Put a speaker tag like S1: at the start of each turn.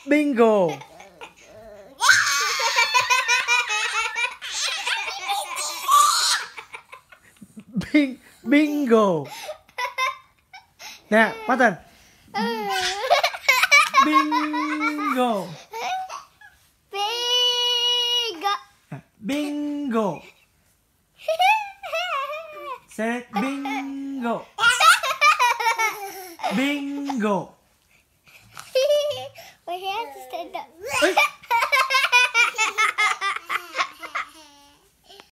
S1: Bingo. Bingo. Nè, Martin. Bingo. Bingo. Say it. Bingo. Bingo.
S2: My hands stand up.